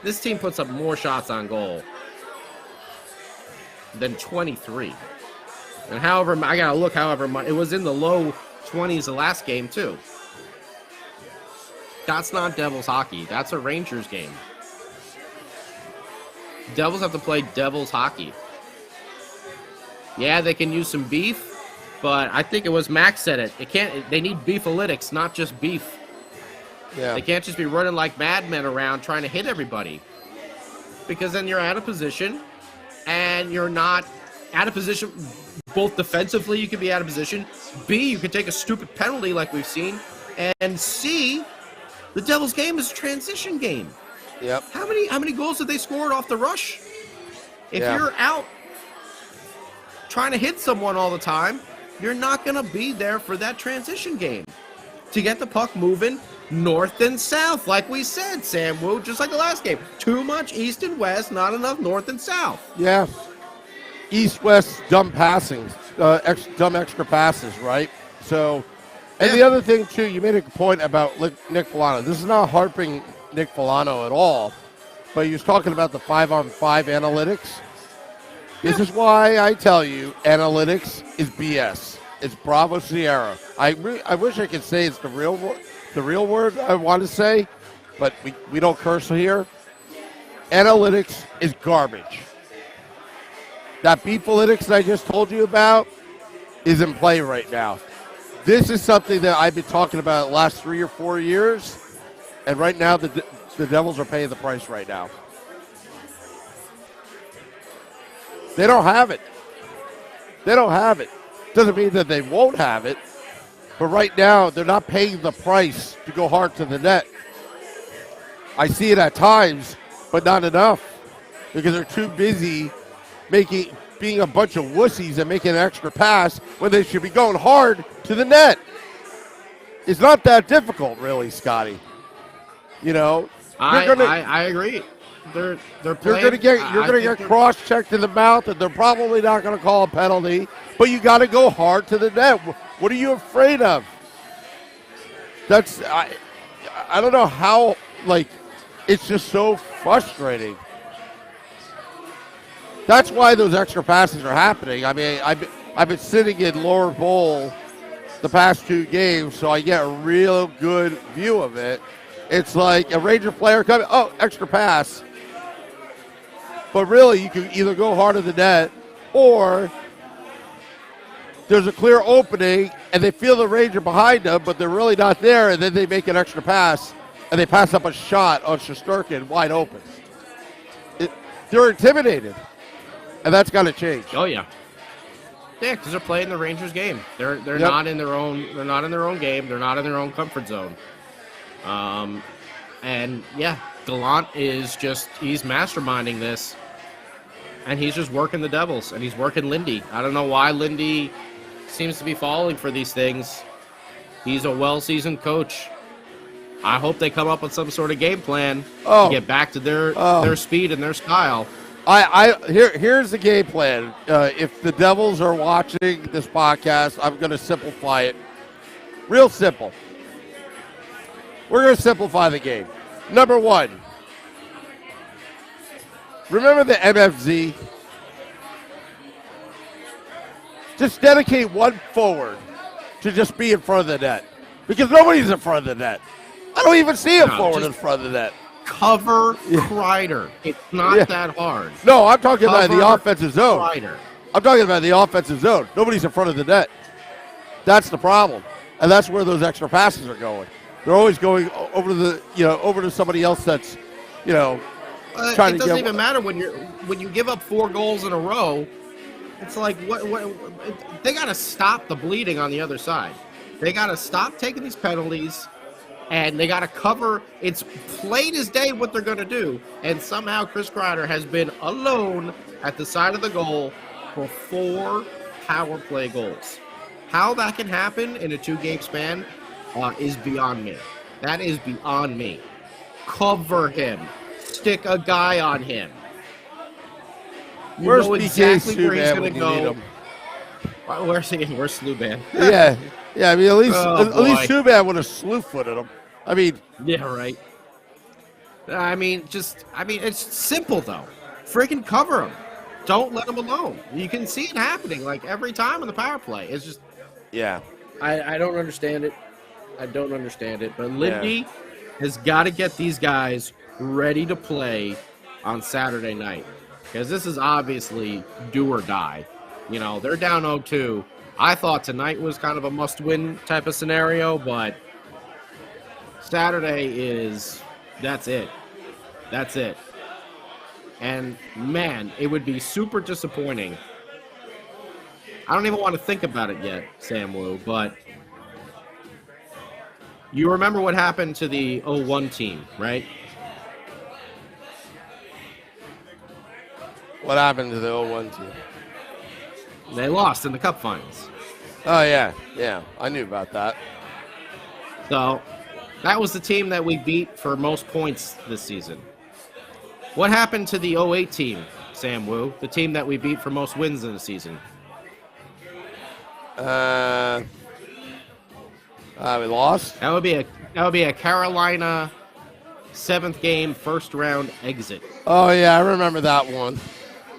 This team puts up more shots on goal than 23. And I got to look however much. It was in the low 20s the last game, too. That's not Devils hockey. That's a Rangers game. Devils have to play Devils hockey. Yeah, they can use some beef, but I think it was Max said it. They need beefalytics, not just beef. Yeah. They can't just be running like madmen around trying to hit everybody. Because then you're out of position, and you're not out of position. Both defensively, you can be out of position. B, you can take a stupid penalty like we've seen. And C, the Devils game is a transition game. Yep. How many goals did they scored off the rush? If you're out trying to hit someone all the time, you're not going to be there for that transition game. To get the puck moving north and south, like we said, Sam Wu, just like the last game. Too much east and west, not enough north and south. Yeah. East-west dumb passing, dumb extra passes, right? So, and the other thing, too, you made a point about Nick Foligno. This is not harping Nick Foligno at all, but he was talking about the 5-on-5 analytics. This is why I tell you analytics is BS. It's Bravo Sierra. I wish I could say it's the real word I want to say, but we don't curse here. Analytics is garbage. That beefalytics that I just told you about is in play right now. This is something that I've been talking about the last 3 or 4 years. And right now, the Devils are paying the price right now. They don't have it. They don't have it. Doesn't mean that they won't have it. But right now, they're not paying the price to go hard to the net. I see it at times, but not enough. Because they're too busy being a bunch of wussies and making an extra pass when they should be going hard to the net. It's not that difficult, really, Scotty. You know, I agree. They're playing. You're gonna get cross-checked in the mouth, and they're probably not gonna call a penalty. But you got to go hard to the net. What are you afraid of? I don't know how. It's just so frustrating. That's why those extra passes are happening. I mean, I've been sitting in lower bowl the past 2 games, so I get a real good view of it. It's like a Ranger player coming, extra pass. But really, you can either go hard at the net, or there's a clear opening, and they feel the Ranger behind them, but they're really not there, and then they make an extra pass, and they pass up a shot on Shesterkin wide open. They're intimidated, and that's got to change. Oh yeah. Yeah, because they're playing the Rangers game. They're not in their own. They're not in their own game. They're not in their own comfort zone. And yeah, Gallant he's masterminding this, and he's just working the Devils, and he's working Lindy. I don't know why Lindy seems to be falling for these things. He's a well-seasoned coach. I hope they come up with some sort of game plan to get back to their speed and their style. Here's the game plan. If the Devils are watching this podcast, I'm going to simplify it. Real simple. We're going to simplify the game. Number 1, remember the MFZ? Just dedicate one forward to just be in front of the net. Because nobody's in front of the net. I don't even see a forward in front of the net. Cover Kreider. It's not that hard. No, I'm talking about the offensive zone. Kreider. I'm talking about the offensive zone. Nobody's in front of the net. That's the problem. And that's where those extra passes are going. They're always going over to somebody else that's, trying to get. It doesn't even matter when you give up 4 goals in a row. It's like what they got to stop the bleeding on the other side. They got to stop taking these penalties, And they got to cover. It's plain as day what they're going to do. And somehow Chris Kreider has been alone at the side of the goal for 4 power play goals. How that can happen in a 2-game span is beyond me. That is beyond me. Cover him. Stick a guy on him. You Where's know PK exactly where he's Subban going when to you need go. him? Where's Sluban? Yeah. Yeah, I mean, at least boy. Subban would have slew-footed him. I mean, Yeah, right. It's simple, though. Freaking cover him. Don't let him alone. You can see it happening, like, every time on the power play. It's just... yeah. I don't understand it. I don't understand it. But Lindy has got to get these guys ready to play on Saturday night. Because this is obviously do or die. You know, they're down 0-2. I thought tonight was kind of a must-win type of scenario, but Saturday is, that's it. That's it. And, man, it would be super disappointing. I don't even want to think about it yet, Sam Wu, but you remember what happened to the 0-1 team, right? What happened to the 0-1 team? They lost in the Cup Finals. Oh, yeah. Yeah, I knew about that. So, that was the team that we beat for most points this season. What happened to the 0-8 team, Sam Wu? The team that we beat for most wins in the season? We lost? That would be a Carolina 7th game first round exit. Oh, yeah, I remember that one.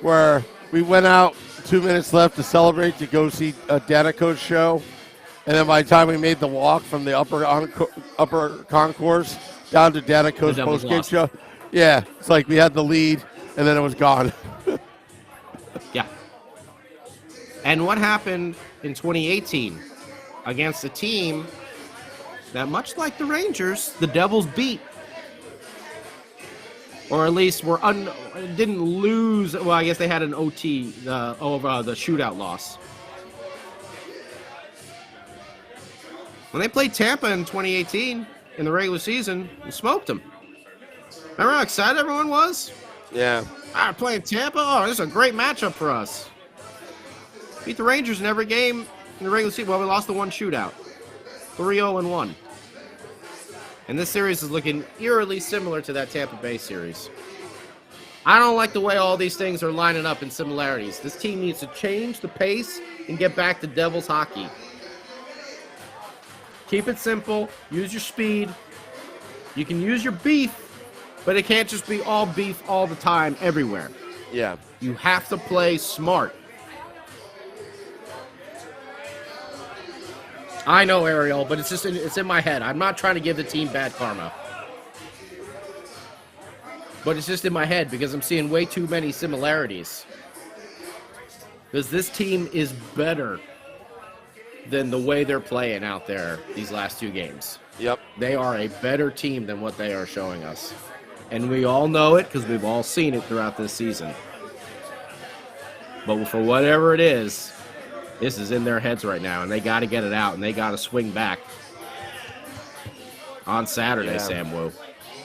Where we went out 2 minutes left to celebrate to go see a Danico's show. And then by the time we made the walk from the upper concourse down to Danico's post-game show, yeah, it's like we had the lead and then it was gone. Yeah. And what happened in 2018 against a team that, much like the Rangers, the Devils beat? Or at least didn't lose. Well, I guess they had an OT over the shootout loss. When they played Tampa in 2018 in the regular season, we smoked them. Remember how excited everyone was? Yeah. All right, playing Tampa? Oh, this is a great matchup for us. Beat the Rangers in every game in the regular season. Well, we lost the one shootout. 3-0-1. And this series is looking eerily similar to that Tampa Bay series. I don't like the way all these things are lining up in similarities. This team needs to change the pace and get back to Devils hockey. Keep it simple. Use your speed. You can use your beef, but it can't just be all beef all the time everywhere. Yeah. You have to play smart. I know, Ariel, but it's in my head. I'm not trying to give the team bad karma. But it's just in my head because I'm seeing way too many similarities. Because this team is better than the way they're playing out there these last 2 games. Yep. They are a better team than what they are showing us. And we all know it because we've all seen it throughout this season. But for whatever it is, this is in their heads right now, and they got to get it out, and they got to swing back on Saturday, Sam Wu.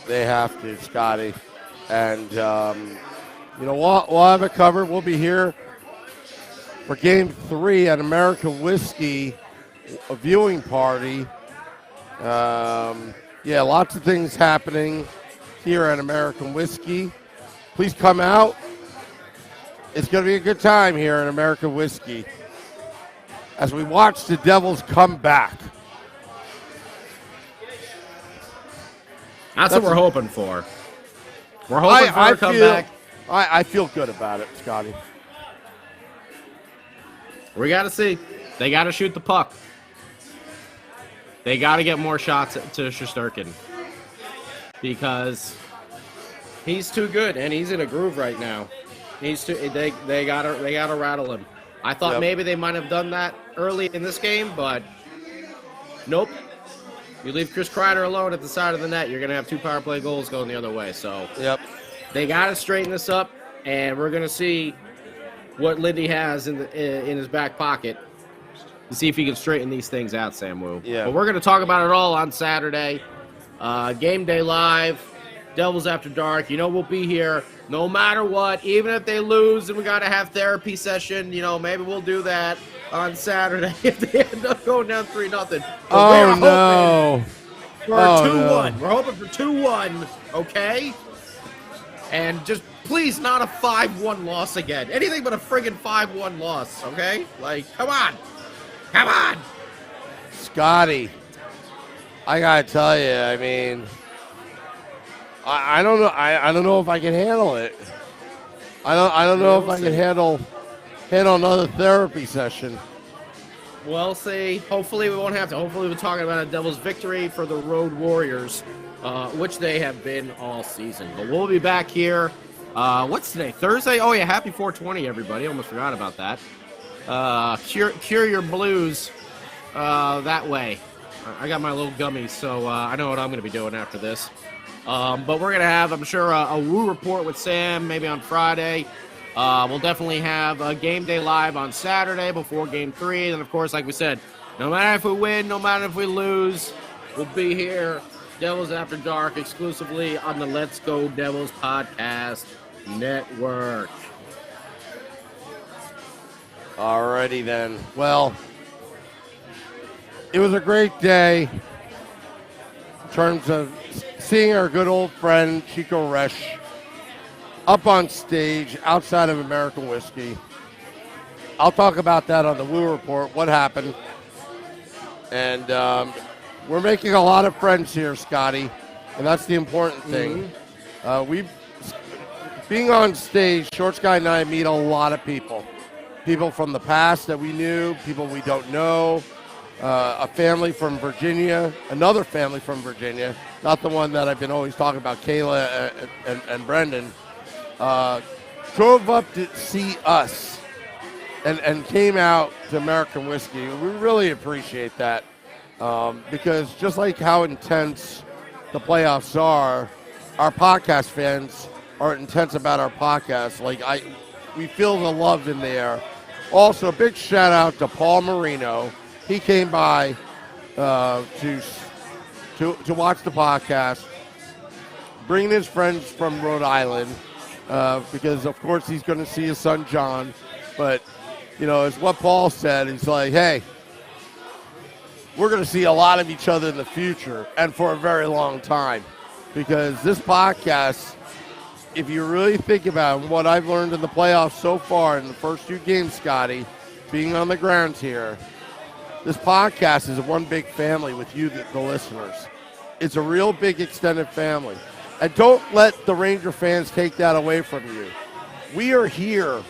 They have to, Scotty. And, we'll have it covered. We'll be here for Game 3 at American Whiskey, a viewing party. Lots of things happening here at American Whiskey. Please come out. It's going to be a good time here at American Whiskey as we watch the Devils come back. That's what we're hoping for. We're hoping for a comeback. I feel good about it, Scotty. We got to see. They got to shoot the puck. They got to get more shots to Shesterkin because he's too good and he's in a groove right now. They gotta rattle him. I thought maybe they might have done that early in this game, but nope. You leave Chris Kreider alone at the side of the net, you're gonna have 2 power play goals going the other way. So they gotta straighten this up, and we're gonna see what Lindy has in his back pocket to see if he can straighten these things out, Sam Wu. Yeah. But we're gonna talk about it all on Saturday. Game Day Live, Devils After Dark. We'll be here no matter what, even if they lose and we got to have therapy session. Maybe we'll do that on Saturday if they end up going down 3-0. Oh, no. For 2-1. We're hoping for 2-1, okay? And just please not a 5-1 loss again. Anything but a friggin' 5-1 loss, okay? Come on. Come on. Scotty, I got to tell you, I mean, I don't know. I don't know if I can handle it. I don't know if I can handle another therapy session. We'll see. Hopefully we won't have to. Hopefully we're talking about a Devils victory for the Road Warriors, which they have been all season. But we'll be back here. What's today? Thursday? Oh, yeah. Happy 420, everybody. Almost forgot about that. Cure your blues that way. I got my little gummies, so I know what I'm going to be doing after this. But we're going to have, I'm sure, a Woo report with Sam maybe on Friday. We'll definitely have a Game Day Live on Saturday before Game 3. And, of course, like we said, no matter if we win, no matter if we lose, we'll be here, Devils After Dark, exclusively on the Let's Go Devils Podcast Network. Alrighty then. Well, it was a great day in terms of seeing our good old friend Chico Resch up on stage outside of American Whiskey. I'll talk about that on the Woo Report, what happened. And we're making a lot of friends here, Scotty, and that's the important thing. Being on stage, Short Sky and I meet a lot of people. People from the past that we knew, people we don't know, a family from Virginia, another family from Virginia, not the one that I've been always talking about, Kayla and Brendan, drove up to see us and came out to American Whiskey. We really appreciate that because just like how intense the playoffs are, our podcast fans are intense about our podcast. We feel the love in there. Also, a big shout out to Paul Marino. He came by to watch the podcast, bringing his friends from Rhode Island because, of course, he's going to see his son John. But, as what Paul said, he's like, hey, we're going to see a lot of each other in the future and for a very long time because this podcast, if you really think about what I've learned in the playoffs so far in the first 2 games, Scotty, being on the grounds here, this podcast is one big family with you, the listeners. It's a real big extended family. And don't let the Ranger fans take that away from you. We are here,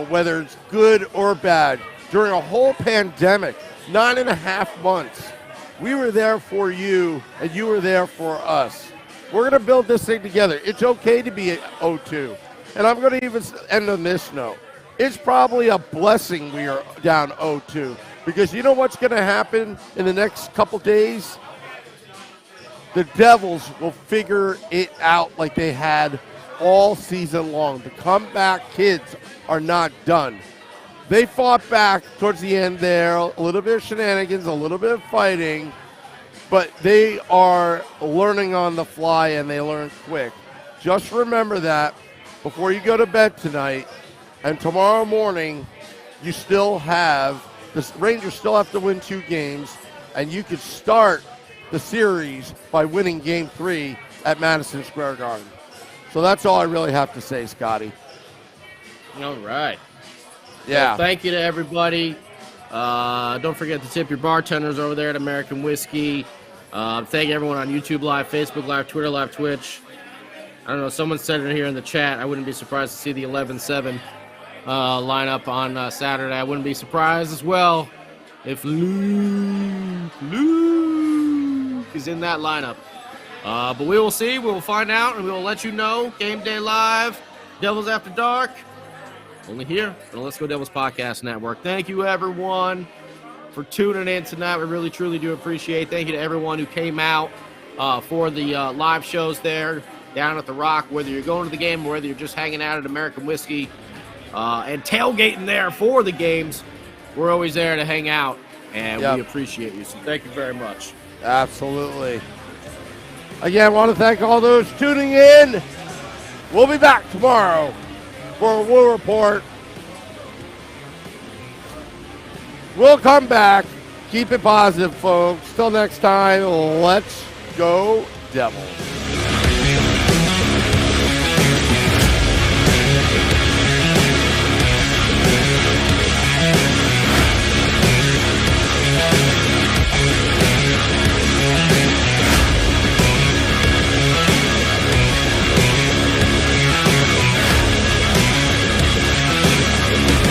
whether it's good or bad, during a whole pandemic, 9.5 months. We were there for you, and you were there for us. We're going to build this thing together. It's okay to be at 0-2. And I'm going to even end on this note. It's probably a blessing we are down 0-2. Because you know what's going to happen in the next couple days? The Devils will figure it out like they had all season long. The comeback kids are not done. They fought back towards the end there, a little bit of shenanigans, a little bit of fighting, but they are learning on the fly and they learn quick. Just remember that before you go to bed tonight, and tomorrow morning you still have, the Rangers still have to win 2 games, and you could start the series by winning Game 3 at Madison Square Garden. So that's all I really have to say, Scotty. All right. Yeah. Well, thank you to everybody. Don't forget to tip your bartenders over there at American Whiskey. Thank everyone on YouTube Live, Facebook Live, Twitter Live, Twitch. I don't know, someone said it here in the chat. I wouldn't be surprised to see the 11-7 lineup on Saturday. I wouldn't be surprised as well if Luke is in that lineup. But we will see. We will find out, and we will let you know. Game Day Live, Devils After Dark, only here on the Let's Go Devils Podcast Network. Thank you, everyone, for tuning in tonight. We really, truly do appreciate. Thank you to everyone who came out for the live shows there down at the Rock, whether you're going to the game or whether you're just hanging out at American Whiskey and tailgating there for the games. We're always there to hang out, and we appreciate you. So thank you very much. Absolutely. Again, I want to thank all those tuning in. We'll be back tomorrow for a Woo Report. We'll come back. Keep it positive, folks. Till next time, let's go Devils.